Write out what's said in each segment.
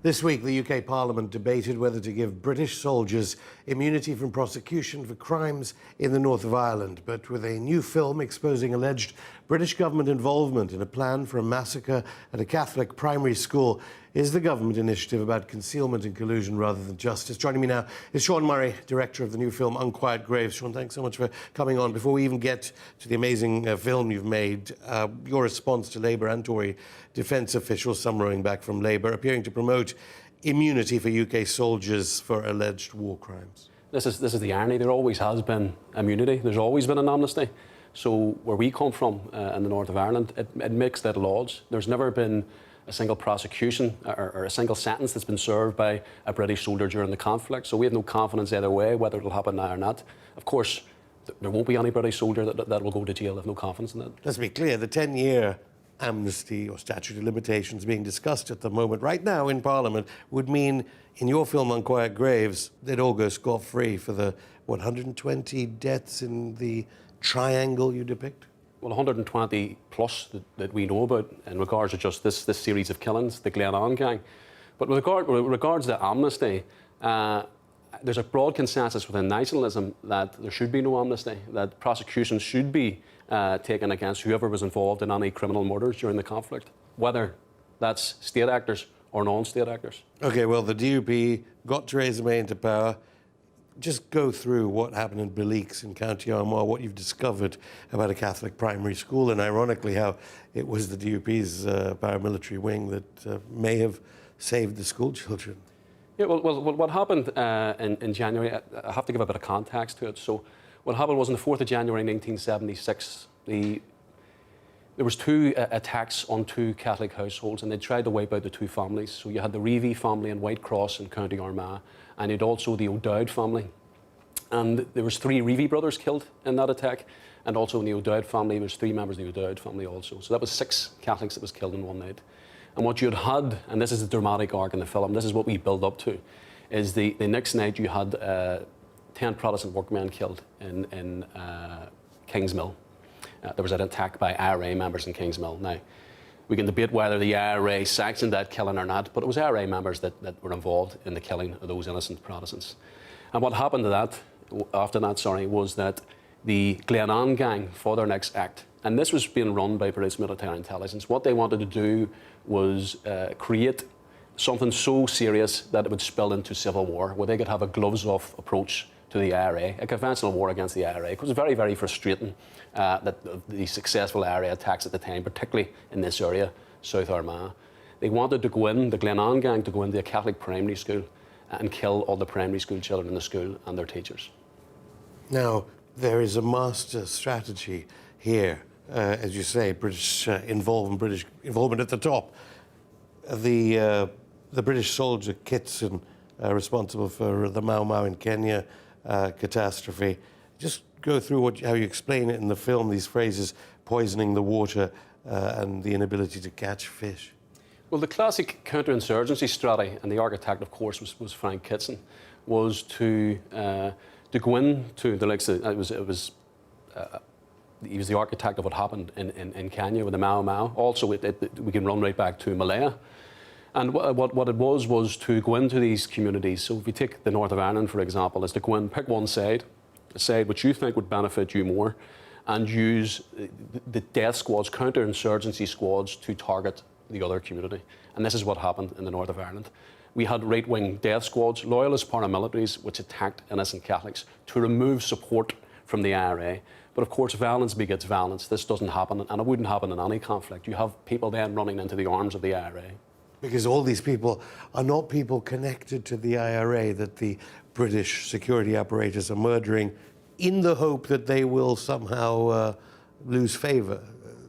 This week, the UK Parliament debated whether to give British soldiers immunity from prosecution for crimes in the north of Ireland. But with a new film exposing alleged British government involvement in a plan for a massacre at a Catholic primary school, is the government initiative about concealment and collusion rather than justice? Joining me now is Sean Murray, director of the new film Unquiet Graves. Sean, thanks so much for coming on. Before we even get to the amazing film you've made, your response to Labour and Tory defence officials, some rowing back from Labour, appearing to promote immunity for UK soldiers for alleged war crimes. This is the irony. There always has been immunity. There's always been an amnesty. So where we come from in the north of Ireland, it makes little odds. There's never been a single prosecution or a single sentence that's been served by a British soldier during the conflict. So we have no confidence either way, whether it'll happen now or not. Of course, there won't be any British soldier that will go to jail. I have no confidence in that. Let's be clear, the 10-year amnesty or statute of limitations being discussed at the moment right now in Parliament would mean, in your film Unquiet Graves, they'd all go scot-free for the 120 deaths in the triangle you depict? Well, 120 plus that we know about in regards to just this series of killings, the Glenanne gang. But with regards to amnesty, there's a broad consensus within nationalism that there should be no amnesty, that prosecutions should be taken against whoever was involved in any criminal murders during the conflict, whether that's state actors or non-state actors. OK, well, the DUP got Theresa May into power. Just go through what happened in Belize in County Armagh, what you've discovered about a Catholic primary school, and ironically how it was the DUP's paramilitary wing that may have saved the school children. Yeah, well, what happened in January, I have to give a bit of context to it. So what happened was on the 4th of January 1976, there was two attacks on two Catholic households, and they tried to wipe out the two families. So you had the Reevy family in Whitecross in County Armagh, and you'd also the O'Dowd family. And there was 3 Reevy brothers killed in that attack, and also in the O'Dowd family, there was 3 members of the O'Dowd family also. So that was 6 Catholics that was killed in one night. And what you had, and this is the dramatic arc in the film, this is what we build up to, is the next night you had 10 Protestant workmen killed in Kingsmill. There was an attack by IRA members in Kingsmill. Now, we can debate whether the IRA sanctioned that killing or not, but it was IRA members that were involved in the killing of those innocent Protestants. And what happened to that, after that, was that the Glenanne gang, for their next act, and this was being run by British military intelligence, what they wanted to do was create something so serious that it would spill into civil war, where they could have a gloves-off approach to the IRA, a conventional war against the IRA. It was very, very frustrating that the successful IRA attacks at the time, particularly in this area, South Armagh. They wanted to go in, the Glenanne gang, to go into a Catholic primary school and kill all the primary school children in the school and their teachers. Now, there is a master strategy here, as you say, British involvement at the top. The British soldier Kitson, responsible for the Mau Mau in Kenya catastrophe. Just go through how you explain it in the film, these phrases, poisoning the water and the inability to catch fish. Well, the classic counterinsurgency strategy, and the architect, of course, was Frank Kitson, was to go into the likes of, he was the architect of what happened in Kenya with the Mau Mau. Also, we can run right back to Malaya. And what it was to go into these communities. So if you take the north of Ireland, for example, is to go in, pick one side, a side which you think would benefit you more, and use the death squads, counterinsurgency squads, to target the other community. And this is what happened in the north of Ireland. We had right-wing death squads, loyalist paramilitaries, which attacked innocent Catholics to remove support from the IRA. But of course, violence begets violence. This doesn't happen, and it wouldn't happen in any conflict. You have people then running into the arms of the IRA. Because all these people are not people connected to the IRA that the British security apparatus are murdering in the hope that they will somehow lose favour,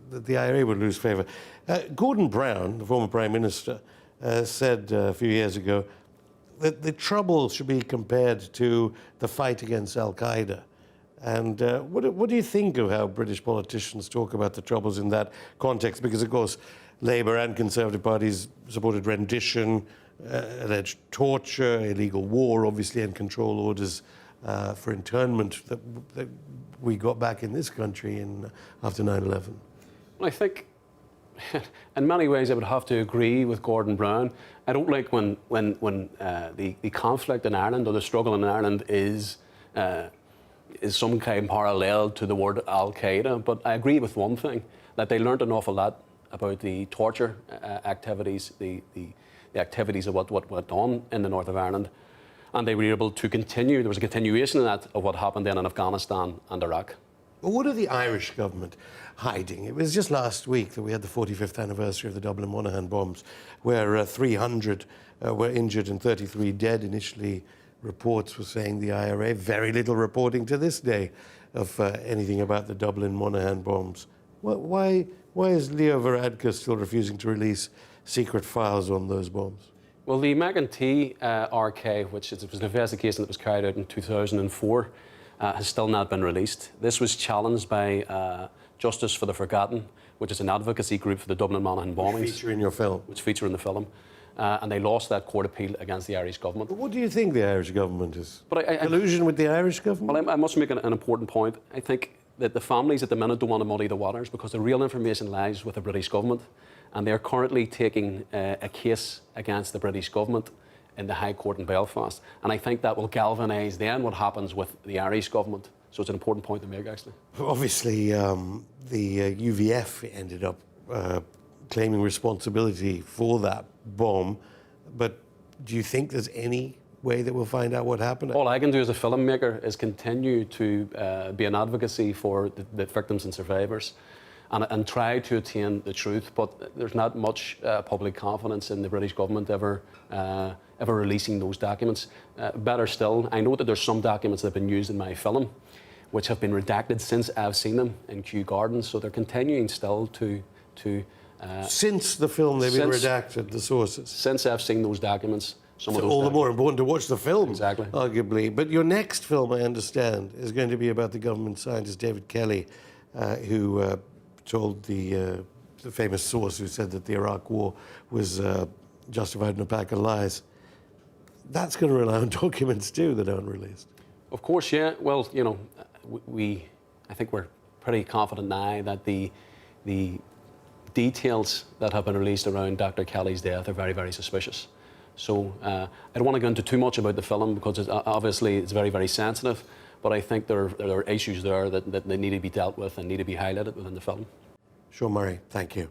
that the IRA would lose favour. Gordon Brown, the former Prime Minister, said a few years ago that the trouble should be compared to the fight against Al-Qaeda. And what do you think of how British politicians talk about the troubles in that context? Because, of course, Labour and Conservative parties supported rendition, alleged torture, illegal war, obviously, and control orders for internment that we got back in this country after 9/11. Well, I think in many ways, I would have to agree with Gordon Brown. I don't like when the conflict in Ireland or the struggle in Ireland is some kind of parallel to the word Al Qaeda. But I agree with one thing, that they learned an awful lot about the torture activities, the activities of what went on in the north of Ireland, and they were able to continue. There was a continuation of that of what happened then in Afghanistan and Iraq. But what are the Irish government hiding? It was just last week that we had the 45th anniversary of the Dublin Monaghan bombs, where 300 were injured and 33 dead. Initially, reports were saying the IRA. Very little reporting to this day of anything about the Dublin Monaghan bombs. Why is Leo Varadkar still refusing to release secret files on those bombs? Well, the McEntee RK, which was an investigation that was carried out in 2004, has still not been released. This was challenged by Justice for the Forgotten, which is an advocacy group for the Dublin Monaghan bombings. Which feature in your film. Which feature in the film. And they lost that court appeal against the Irish government. But what do you think the Irish government is? But collusion with the Irish government? Well, I must make an important point. I think that the families at the minute don't want to muddy the waters because the real information lies with the British government. And they're currently taking a case against the British government in the High Court in Belfast. And I think that will galvanise then what happens with the Irish government. So it's an important point to make, actually. Obviously, the UVF ended up claiming responsibility for that bomb. But do you think there's any way that we'll find out what happened? All I can do as a filmmaker is continue to be an advocacy for the victims and survivors. And try to attain the truth, but there's not much public confidence in the British government ever releasing those documents. Better still, I know that there's some documents that have been used in my film, which have been redacted since I've seen them in Kew Gardens. So they're continuing still to. Since the film, they've been redacted, the sources. Since I've seen those documents. So all the more important to watch the film, exactly. Arguably. But your next film, I understand, is going to be about the government scientist David Kelly, who told the famous source who said that the Iraq War was justified in a pack of lies. That's going to rely on documents too that aren't released. Of course, yeah. Well, you know, I think we're pretty confident now that the details that have been released around Dr. Kelly's death are very, very suspicious. So I don't want to go into too much about the film because obviously it's very, very sensitive. But I think there are issues there that need to be dealt with and need to be highlighted within the film. Sean Murray, thank you.